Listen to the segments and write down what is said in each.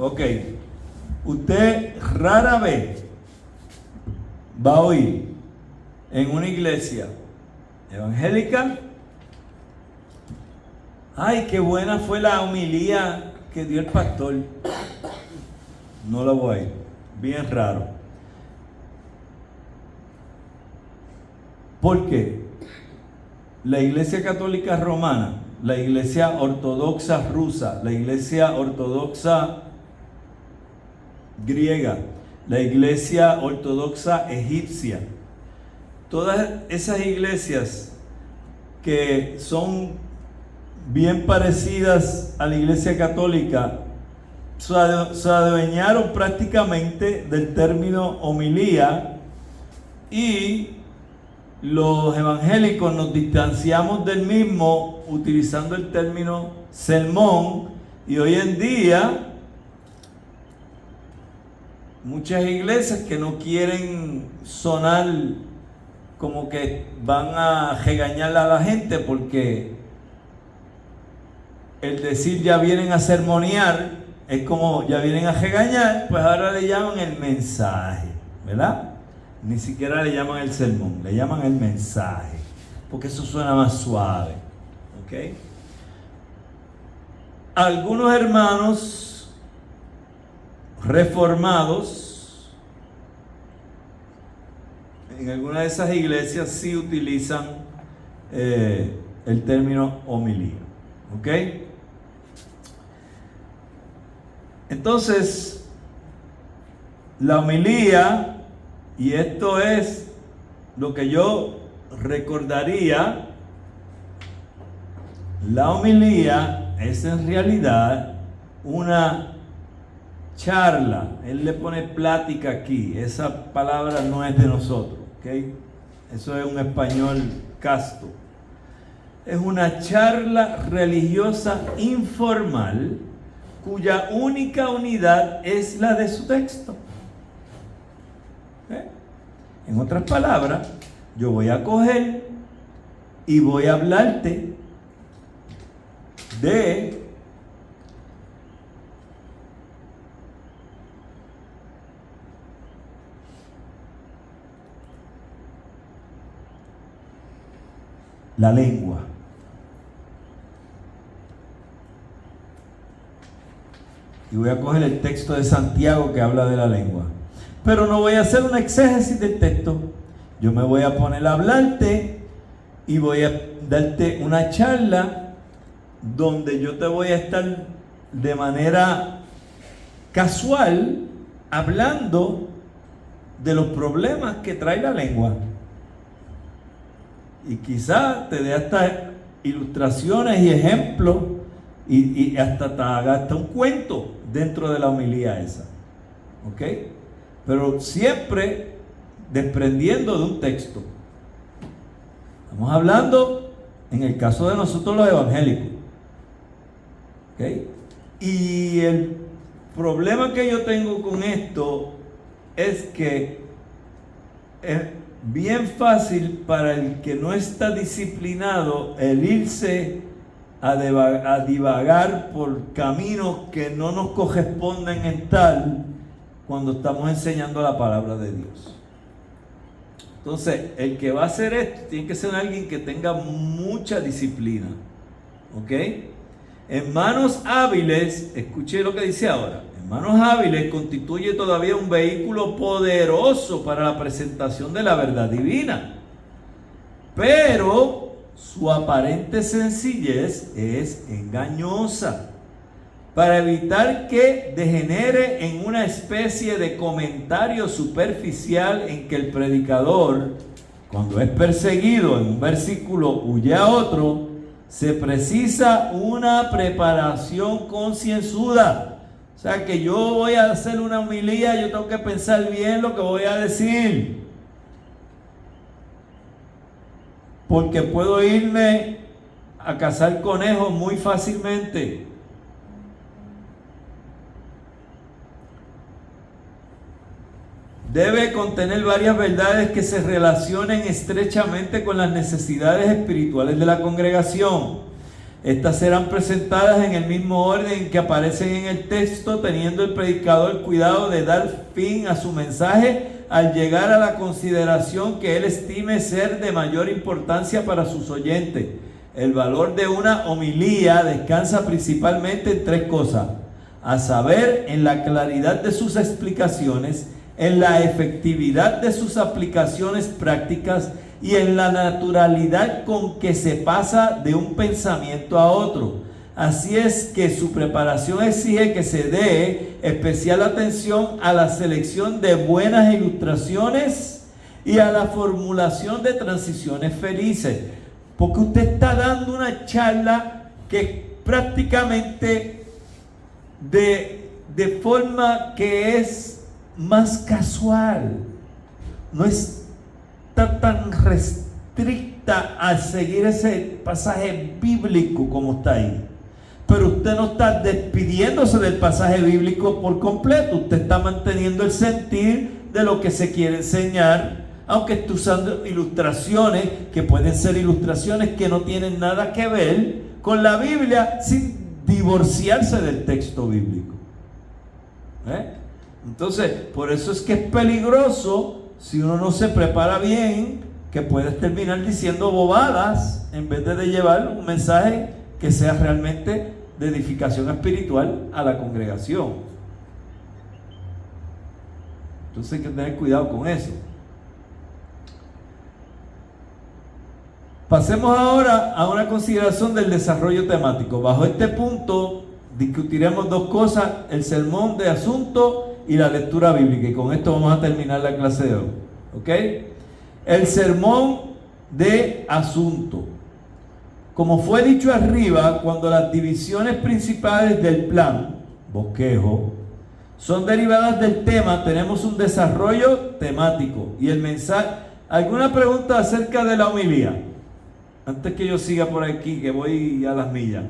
Ok, usted rara vez va a oír en una iglesia evangélica: ay, qué buena fue la homilía que dio el pastor. No la voy a oír, bien raro. ¿Por qué? La Iglesia Católica Romana, la Iglesia Ortodoxa Rusa, la Iglesia Ortodoxa Griega, la Iglesia Ortodoxa Egipcia, todas esas iglesias que son bien parecidas a la Iglesia Católica se adueñaron prácticamente del término homilía, y los evangélicos nos distanciamos del mismo utilizando el término sermón. Y hoy en día muchas iglesias que no quieren sonar como que van a regañar a la gente, porque el decir ya vienen a sermonear es como ya vienen a regañar, pues ahora le llaman el mensaje, ¿verdad? Ni siquiera le llaman el sermón, le llaman el mensaje, porque eso suena más suave, ¿ok? Algunos hermanos reformados en alguna de esas iglesias sí utilizan el término homilía, ¿ok? Entonces, la homilía, y esto es lo que yo recordaría, la homilía es en realidad una charla. Él le pone plática aquí, esa palabra no es de nosotros, ¿ok? Eso es un español casto. Es una charla religiosa informal cuya única unidad es la de su texto. En otras palabras, yo voy a coger y voy a hablarte de la lengua. Y voy a coger el texto de Santiago que habla de la lengua. Pero no voy a hacer una exégesis del texto. Yo me voy a poner a hablarte y voy a darte una charla donde yo te voy a estar de manera casual hablando de los problemas que trae la lengua. Y quizá te dé hasta ilustraciones y ejemplos y hasta te haga hasta un cuento dentro de la homilía esa. ¿Ok? Pero siempre desprendiendo de un texto. Estamos hablando en el caso de nosotros los evangélicos. ¿Ok? Y el problema que yo tengo con esto es que es bien fácil para el que no está disciplinado el irse a divagar por caminos que no nos corresponden en tal, cuando estamos enseñando la palabra de Dios. Entonces, el que va a hacer esto tiene que ser alguien que tenga mucha disciplina. ¿Ok? En manos hábiles, escuché lo que dice ahora, en manos hábiles constituye todavía un vehículo poderoso para la presentación de la verdad divina. Pero su aparente sencillez es engañosa, para evitar que degenere en una especie de comentario superficial en que el predicador, cuando es perseguido en un versículo, huye a otro. Se precisa una preparación concienzuda. O sea, que yo voy a hacer una homilía, yo tengo que pensar bien lo que voy a decir, porque puedo irme a cazar conejos muy fácilmente. Debe contener varias verdades que se relacionen estrechamente con las necesidades espirituales de la congregación. Estas serán presentadas en el mismo orden en que aparecen en el texto, teniendo el predicador cuidado de dar fin a su mensaje al llegar a la consideración que él estime ser de mayor importancia para sus oyentes. El valor de una homilía descansa principalmente en tres cosas: a saber, en la claridad de sus explicaciones, en la efectividad de sus aplicaciones prácticas y en la naturalidad con que se pasa de un pensamiento a otro. Así es que su preparación exige que se dé especial atención a la selección de buenas ilustraciones y a la formulación de transiciones felices, porque usted está dando una charla que prácticamente de forma que es más casual, no está tan restricta a seguir ese pasaje bíblico como está ahí. Pero usted no está despidiéndose del pasaje bíblico por completo, usted está manteniendo el sentir de lo que se quiere enseñar, aunque esté usando ilustraciones que pueden ser ilustraciones que no tienen nada que ver con la Biblia, sin divorciarse del texto bíblico. Entonces, por eso es que es peligroso, si uno no se prepara bien, que puedes terminar diciendo bobadas en vez de llevar un mensaje que sea realmente de edificación espiritual a la congregación. Entonces hay que tener cuidado con eso. Pasemos ahora a una consideración del desarrollo temático. Bajo este punto discutiremos dos cosas: el sermón de asunto y la lectura bíblica. Y con esto vamos a terminar la clase de hoy. ¿Ok? El sermón de asunto. Como fue dicho arriba, cuando las divisiones principales del plan, bosquejo, son derivadas del tema, tenemos un desarrollo temático. Y el mensaje. ¿Alguna pregunta acerca de la homilía? Antes que yo siga por aquí, que voy a las millas.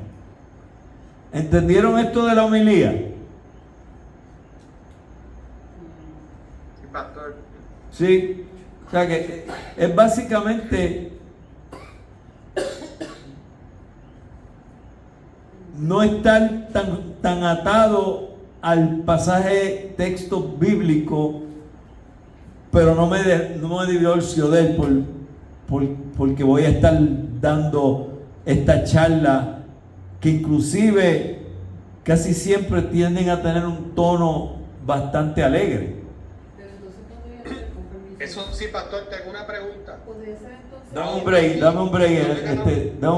¿Entendieron esto de la homilía? Sí, pastor. Sí. O sea que es básicamente no estar tan atado al pasaje texto bíblico, pero no me divorcio de él porque voy a estar dando esta charla que inclusive casi siempre tienden a tener un tono bastante alegre. Pero entonces podría ser, con permiso. Eso sí, pastor, tengo una pregunta. Podría ser entonces. Dame un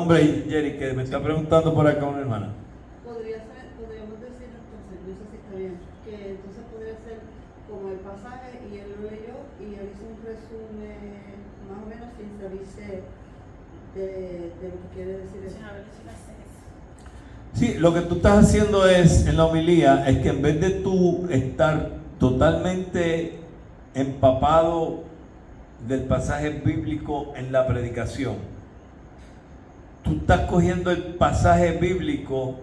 break, Jerry, que me está preguntando por acá una hermana. Podríamos decir entonces, no sé si está bien, que entonces podría ser como el pasaje y él lo leyó y él hizo un resumen más o menos sin salirse de lo que quiere decir eso. Sí, lo que tú estás haciendo es, en la homilía, es que en vez de tú estar totalmente empapado del pasaje bíblico en la predicación, tú estás cogiendo el pasaje bíblico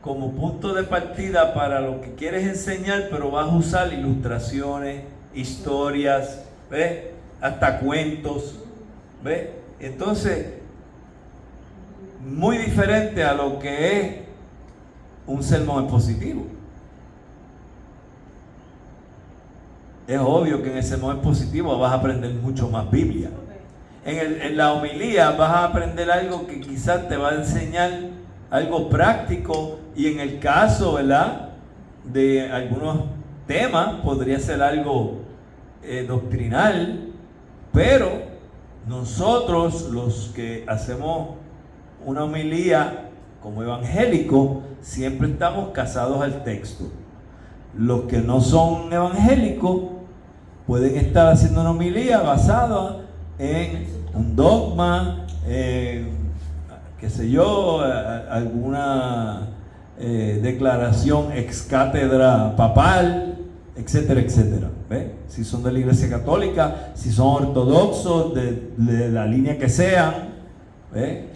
como punto de partida para lo que quieres enseñar, pero vas a usar ilustraciones, historias, ¿ves? Hasta cuentos, ¿ves? Entonces, muy diferente a lo que es un sermón expositivo. Es obvio que en el sermón expositivo vas a aprender mucho más Biblia. En la homilía vas a aprender algo que quizás te va a enseñar algo práctico, y en el caso, ¿verdad?, de algunos temas podría ser algo doctrinal, pero nosotros, los que hacemos una homilía como evangélico, siempre estamos casados al texto. Los que no son evangélicos pueden estar haciendo una homilía basada en un dogma, qué sé yo, alguna declaración ex cátedra papal, etcétera, etcétera. ¿Ve? Si son de la Iglesia Católica, si son ortodoxos, de la línea que sean, ¿ve?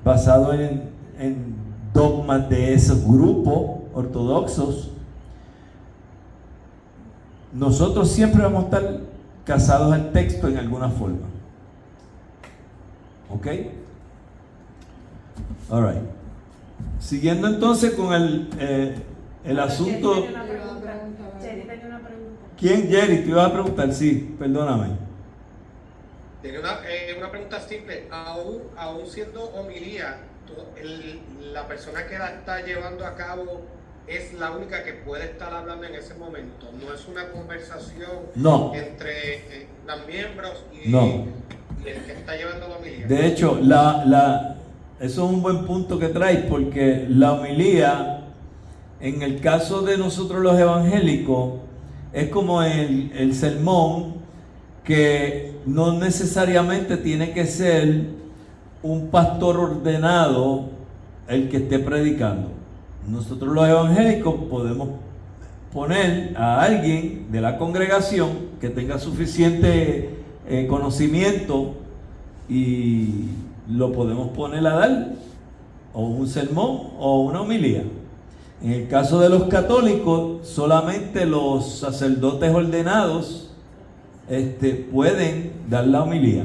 Basado en dogmas de esos grupos ortodoxos, nosotros siempre vamos a estar casados al texto en alguna forma. ¿Ok? All right. Siguiendo entonces con el asunto. Jerry tenía una pregunta. ¿Quién, Jerry? Te iba a preguntar, sí, perdóname. Tiene una pregunta simple. Aún siendo homilía, la persona que la está llevando a cabo es la única que puede estar hablando en ese momento. No es una conversación entre los miembros y el que está llevando la homilía. De hecho, eso es un buen punto que traes, porque la homilía, en el caso de nosotros los evangélicos, es como el sermón, que no necesariamente tiene que ser un pastor ordenado el que esté predicando. Nosotros los evangélicos podemos poner a alguien de la congregación que tenga suficiente conocimiento y lo podemos poner a dar o un sermón o una homilía. En el caso de los católicos, solamente los sacerdotes ordenados pueden dar la homilía.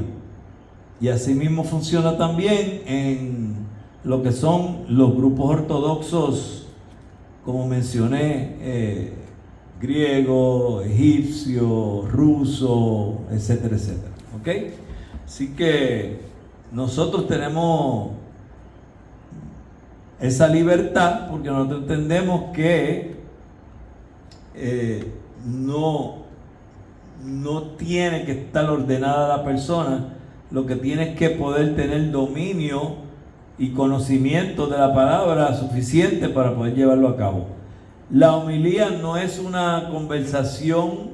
Y así mismo funciona también en lo que son los grupos ortodoxos, como mencioné, griego, egipcio, ruso, etcétera, etcétera. ¿Ok? Así que nosotros tenemos esa libertad, porque nosotros entendemos que no tiene que estar ordenada la persona. Lo que tiene es que poder tener dominio y conocimiento de la palabra suficiente para poder llevarlo a cabo. La homilía no es una conversación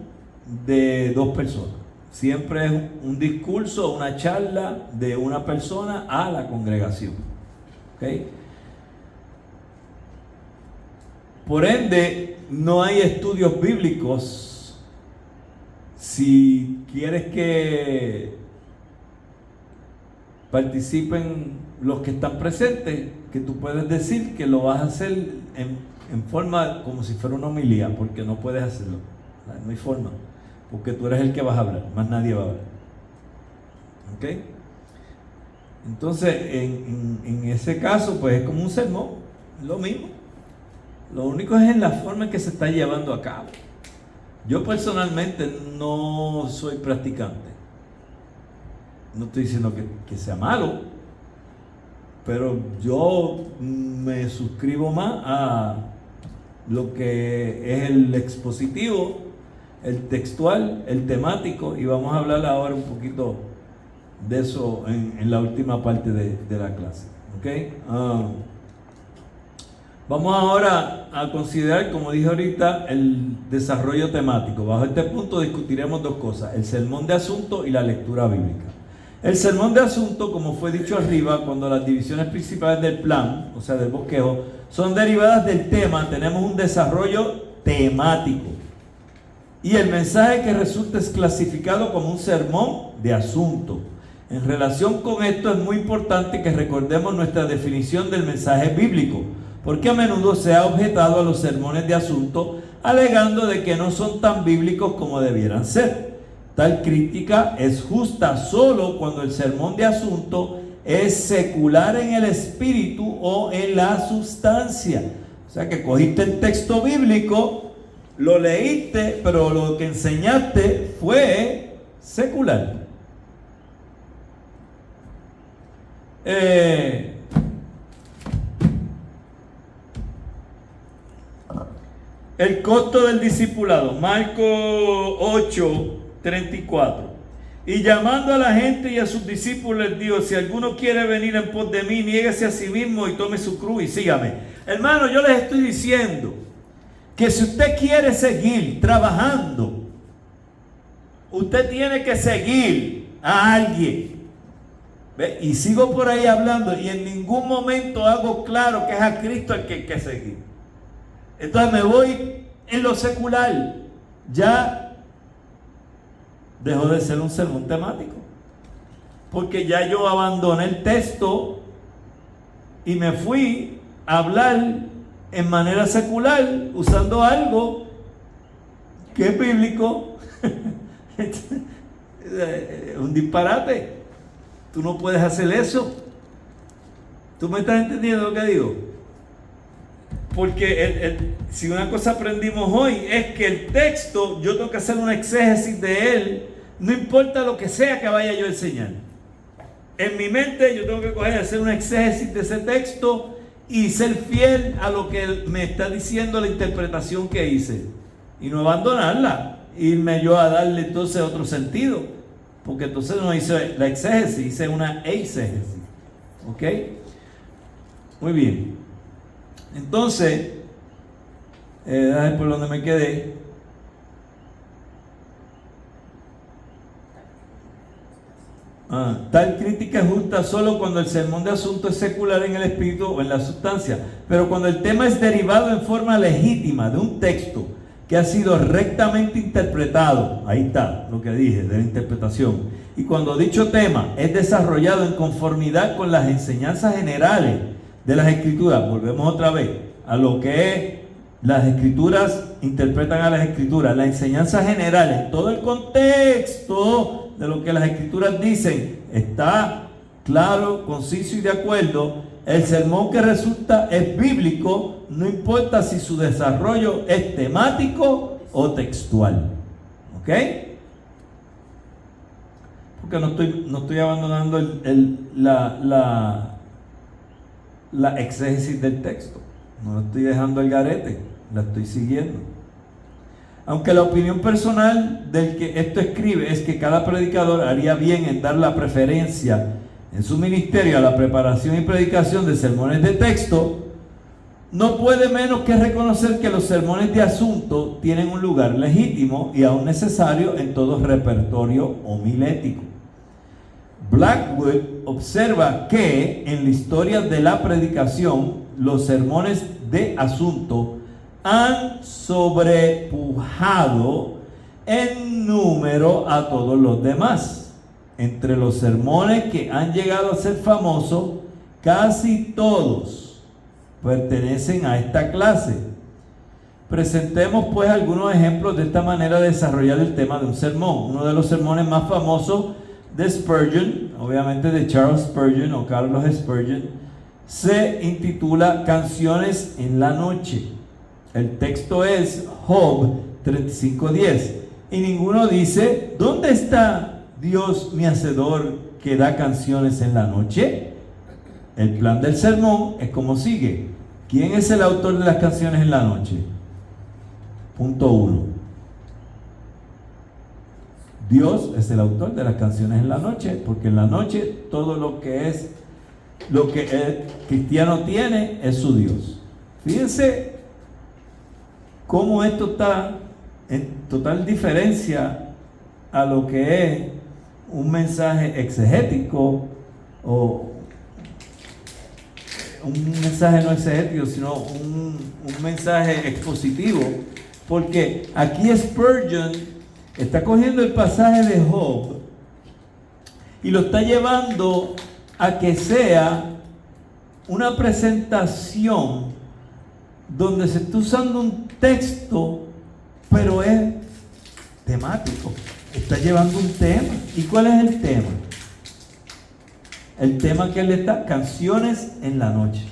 de dos personas. Siempre es un discurso, una charla de una persona a la congregación. ¿Okay? Por ende, no hay estudios bíblicos. Si quieres que participen los que están presentes, que tú puedes decir que lo vas a hacer en forma como si fuera una homilía, porque no puedes hacerlo. No hay forma, porque tú eres el que vas a hablar, más nadie va a hablar. ¿Ok? Entonces, en ese caso, pues es como un sermón, lo mismo. Lo único es en la forma en que se está llevando a cabo. Yo personalmente no soy practicante. No estoy diciendo que sea malo, pero yo me suscribo más a lo que es el expositivo, el textual, el temático, y vamos a hablar ahora un poquito de eso en la última parte de la clase. ¿Okay? Vamos ahora a considerar, como dije ahorita, el desarrollo temático. Bajo este punto discutiremos dos cosas: el sermón de asunto y la lectura bíblica. El sermón de asunto, como fue dicho arriba, cuando las divisiones principales del plan, o sea del bosquejo, son derivadas del tema, tenemos un desarrollo temático. Y el mensaje que resulta es clasificado como un sermón de asunto. En relación con esto es muy importante que recordemos nuestra definición del mensaje bíblico, porque a menudo se ha objetado a los sermones de asunto alegando de que no son tan bíblicos como debieran ser. Tal crítica es justa solo cuando el sermón de asunto es secular en el espíritu o en la sustancia. O sea que cogiste el texto bíblico, lo leíste, pero lo que enseñaste fue secular. El costo del discipulado, Marcos 8:34. Y llamando a la gente y a sus discípulos les dijo: si alguno quiere venir en pos de mí, niéguese a sí mismo y tome su cruz y sígame. Hermano, yo les estoy diciendo que si usted quiere seguir trabajando, usted tiene que seguir a alguien. ¿Ve? Y sigo por ahí hablando y en ningún momento hago claro que es a Cristo el que hay que seguir. Entonces me voy en lo secular. Ya dejó de ser un sermón temático, porque ya yo abandoné el texto y me fui a hablar en manera secular, usando algo que es bíblico. Un disparate. Tú no puedes hacer eso. ¿Tú me estás entendiendo lo que digo? porque si una cosa aprendimos hoy es que el texto, yo tengo que hacer una exégesis de él, no importa lo que sea que vaya yo a enseñar. En mi mente yo tengo que coger, hacer una exégesis de ese texto y ser fiel a lo que me está diciendo la interpretación que hice. Y no abandonarla, irme yo a darle entonces otro sentido. Porque entonces no hice la exégesis, hice una exégesis. ¿Ok? Muy bien. Entonces, a ver por dónde me quedé. Tal crítica es justa solo cuando el sermón de asunto es secular en el espíritu o en la sustancia, pero cuando el tema es derivado en forma legítima de un texto que ha sido rectamente interpretado, ahí está lo que dije de la interpretación, y cuando dicho tema es desarrollado en conformidad con las enseñanzas generales de las escrituras, volvemos otra vez a lo que es las escrituras, interpretan a las escrituras, las enseñanzas generales, todo el contexto de lo que las escrituras dicen está claro, conciso y de acuerdo, el sermón que resulta es bíblico, no importa si su desarrollo es temático o textual. ¿Ok? Porque no estoy abandonando la exégesis del texto, no lo estoy dejando al garete, la estoy siguiendo. Aunque la opinión personal del que esto escribe es que cada predicador haría bien en dar la preferencia en su ministerio a la preparación y predicación de sermones de texto, no puede menos que reconocer que los sermones de asunto tienen un lugar legítimo y aún necesario en todo repertorio homilético. Blackwood observa que en la historia de la predicación los sermones de asunto han sobrepujado en número a todos los demás. Entre los sermones que han llegado a ser famosos, casi todos pertenecen a esta clase. Presentemos pues algunos ejemplos de esta manera de desarrollar el tema de un sermón. Uno de los sermones más famosos de Spurgeon, obviamente de Charles Spurgeon o Carlos Spurgeon, se intitula Canciones en la noche. El texto es Job 35:10. Y ninguno dice, ¿dónde está Dios mi hacedor que da canciones en la noche? El plan del sermón es como sigue. ¿Quién es el autor de las canciones en la noche? Punto 1. Dios es el autor de las canciones en la noche, porque en la noche todo lo que el cristiano tiene es su Dios. Fíjense cómo esto está en total diferencia a lo que es un mensaje exegético o un mensaje no exegético, sino un mensaje expositivo, porque aquí Spurgeon está cogiendo el pasaje de Job y lo está llevando a que sea una presentación donde se está usando un texto, pero es temático. Está llevando un tema. ¿Y cuál es el tema? El tema que él está, canciones en la noche.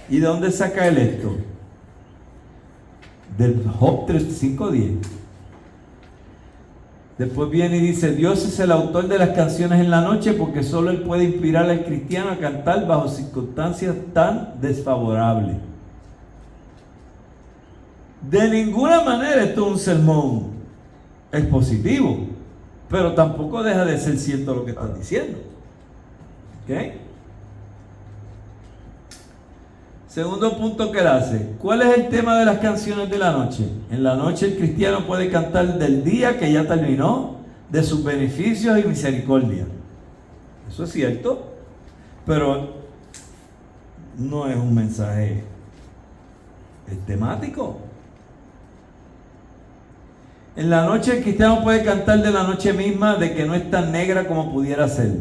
¿Y de dónde saca él esto? Del Job 35:10. Después viene y dice, Dios es el autor de las canciones en la noche porque solo Él puede inspirar al cristiano a cantar bajo circunstancias tan desfavorables. De ninguna manera esto es un sermón expositivo, pero tampoco deja de ser cierto lo que estás diciendo. ¿Ok? Segundo punto que él hace. ¿Cuál es el tema de las canciones de la noche? En la noche el cristiano puede cantar del día que ya terminó, de sus beneficios y misericordia. Eso es cierto, pero no es un mensaje temático. En la noche el cristiano puede cantar de la noche misma, de que no es tan negra como pudiera ser.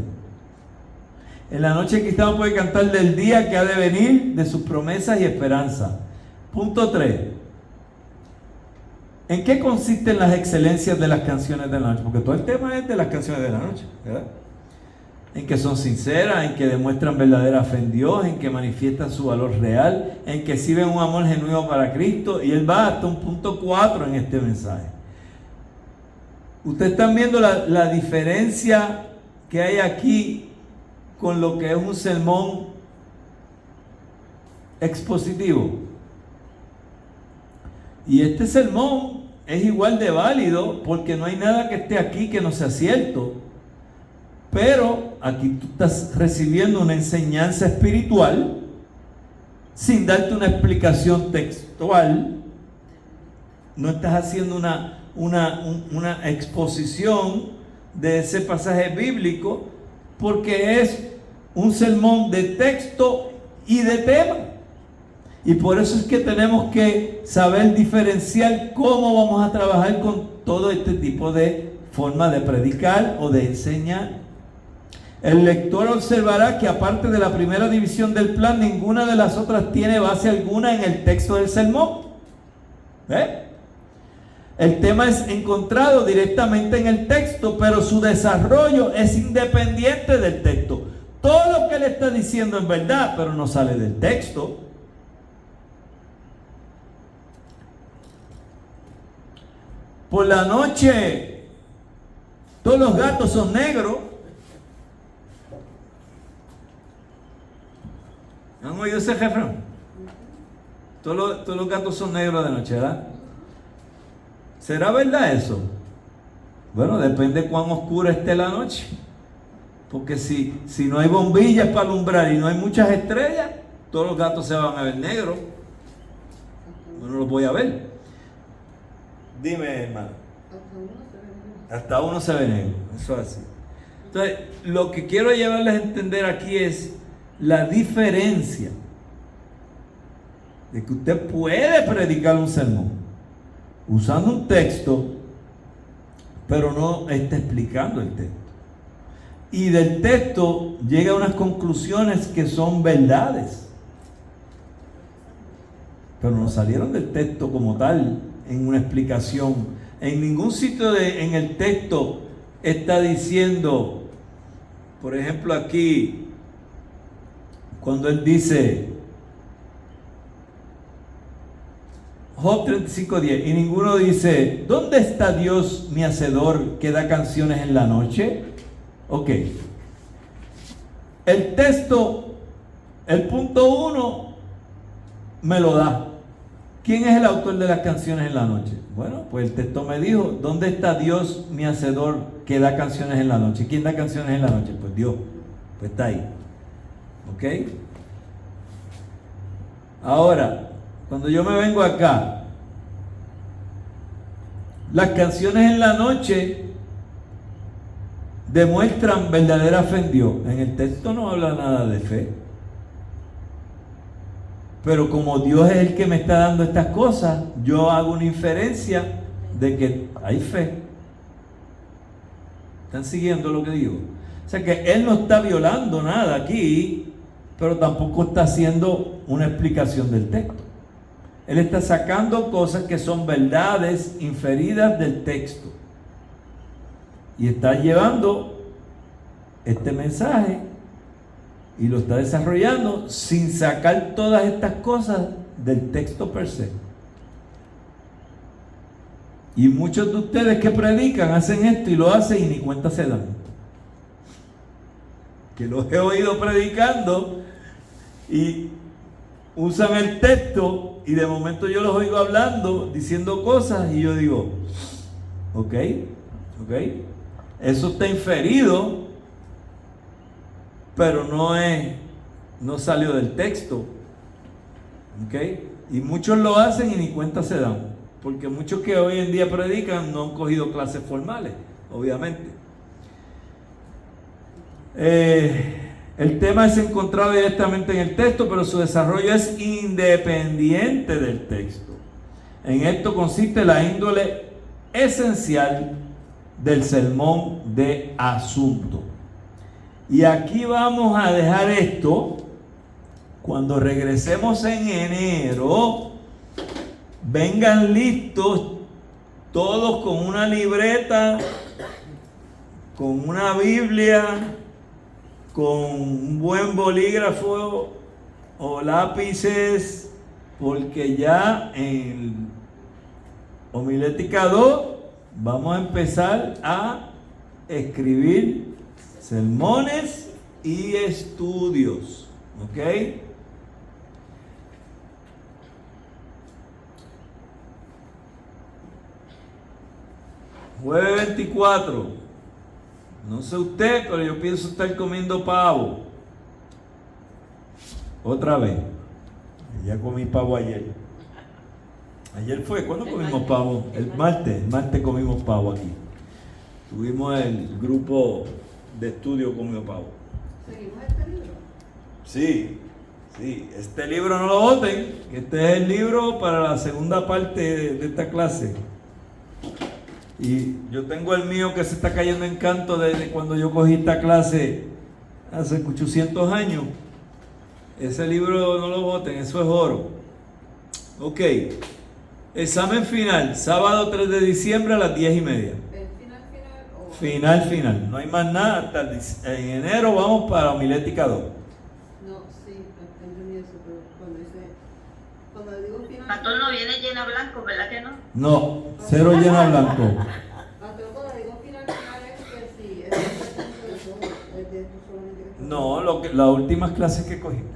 En la noche el cristiano puede cantar del día que ha de venir, de sus promesas y esperanzas. Punto 3. ¿En qué consisten las excelencias de las canciones de la noche? Porque todo el tema es de las canciones de la noche, ¿verdad? en que son sinceras, en que demuestran verdadera fe en Dios, en que manifiestan su valor real, en que exhiben un amor genuino para Cristo. Y él va hasta un punto 4 en este mensaje. Ustedes están viendo la diferencia que hay aquí con lo que es un sermón expositivo. Y este sermón es igual de válido porque no hay nada que esté aquí que no sea cierto. Pero aquí tú estás recibiendo una enseñanza espiritual sin darte una explicación textual. No estás haciendo una exposición de ese pasaje bíblico, porque es un sermón de texto y de tema. Y por eso es que tenemos que saber diferenciar cómo vamos a trabajar con todo este tipo de forma de predicar o de enseñar. El lector observará que aparte de la primera división del plan, ninguna de las otras tiene base alguna en el texto del sermón. El tema es encontrado directamente en el texto, pero su desarrollo es independiente del texto. Todo lo que él está diciendo es verdad, pero no sale del texto. Por la noche, todos los gatos son negros. ¿Han oído ese refrán? Todos los gatos son negros de noche, ¿verdad? ¿Será verdad eso? Bueno, depende de cuán oscura esté la noche. Porque si no hay bombillas para alumbrar y no hay muchas estrellas, todos los gatos se van a ver negros. Yo no los voy a ver. Dime, hermano. Hasta uno se ve negro. Eso es así. Entonces, lo que quiero llevarles a entender aquí es la diferencia de que usted puede predicar un sermón usando un texto, pero no está explicando el texto. Y del texto llega a unas conclusiones que son verdades, pero no salieron del texto como tal en una explicación. En ningún sitio en el texto está diciendo, por ejemplo aquí, cuando él dice Job 35:10, y ninguno dice, ¿dónde está Dios mi hacedor que da canciones en la noche? Ok. El texto, el punto 1 me lo da. ¿Quién es el autor de las canciones en la noche? Bueno, pues el texto me dijo, ¿dónde está Dios mi hacedor que da canciones en la noche? ¿Quién da canciones en la noche? Pues Dios. Pues está ahí. ¿Ok? Ahora, cuando yo me vengo acá, las canciones en la noche demuestran verdadera fe en Dios. En el texto no habla nada de fe. Pero como Dios es el que me está dando estas cosas, yo hago una inferencia de que hay fe. ¿Están siguiendo lo que digo? O sea que Él no está violando nada aquí, pero tampoco está haciendo una explicación del texto. Él está sacando cosas que son verdades inferidas del texto. Y está llevando este mensaje y lo está desarrollando sin sacar todas estas cosas del texto per se. Y muchos de ustedes que predican hacen esto y lo hacen y ni cuenta se dan. Que los he oído predicando y usan el texto y de momento yo los oigo hablando, diciendo cosas y yo digo, ok, eso está inferido, pero no salió del texto, ok, y muchos lo hacen y ni cuenta se dan, porque muchos que hoy en día predican no han cogido clases formales, obviamente. El tema es encontrado directamente en el texto, pero su desarrollo es independiente del texto. En esto consiste la índole esencial del sermón de asunto. Y aquí vamos a dejar esto. Cuando regresemos en enero, vengan listos todos con una libreta, con una Biblia con un buen bolígrafo o lápices, porque ya en Homilética 2 vamos a empezar a escribir sermones y estudios, ¿ok? Jueves 24. No sé usted, pero yo pienso estar comiendo pavo. Otra vez. Ya comí pavo ayer. Ayer fue, ¿cuándo comimos pavo? El martes comimos pavo aquí. Tuvimos el grupo de estudio comió pavo. ¿Seguimos este libro? Sí, sí, este libro no lo boten, este es el libro para la segunda parte de esta clase. Y yo tengo el mío que se está cayendo en canto desde cuando yo cogí esta clase hace 800 años. Ese libro no lo boten, eso es oro. Ok, examen final, sábado 3 de diciembre a las 10:30. ¿El final o...? Final, no hay más nada, hasta en enero vamos para Homilética 2. No, sí, entendí eso, pero cuando digo final... Pastor, no viene llena blanco, ¿verdad que no? No, cero llena blanco. Pero cuando digo final es que sí, es de todo, es de esto solamente que... No, las últimas clases que cogiste.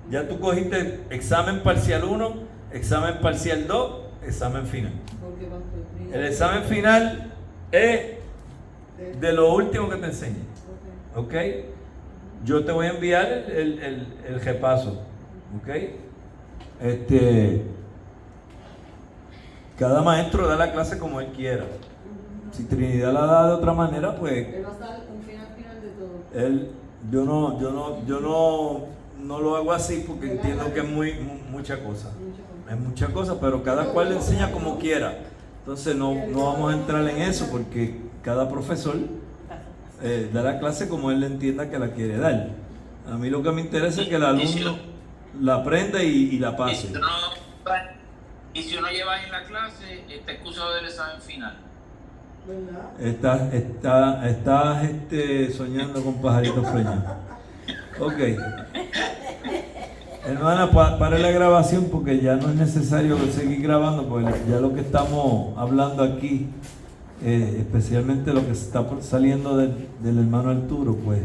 Ya tú cogiste examen parcial 1, examen parcial 2, examen final. Porque, pastor, El examen final es de lo último que te enseñé. Ok. ¿Ok? Yo te voy a enviar el repaso. ¿Ok? Cada maestro da la clase como él quiera. Si Trinidad la da de otra manera, pues Él va a estar un final de todo. yo no lo hago así porque entiendo que es mucha cosa. Es mucha cosa, pero cada cual le enseña como quiera. Entonces no vamos a entrar en eso porque cada profesor da la clase como él entienda que la quiere dar. A mí lo que me interesa es que el alumno la aprenda y la pase. Y si uno lleva en la clase, está excusado del examen final. ¿Verdad? Estás soñando con pajaritos preñados. Ok. Hermana, pare la grabación porque ya no es necesario seguir grabando, porque ya lo que estamos hablando aquí, especialmente lo que está saliendo del hermano Arturo, pues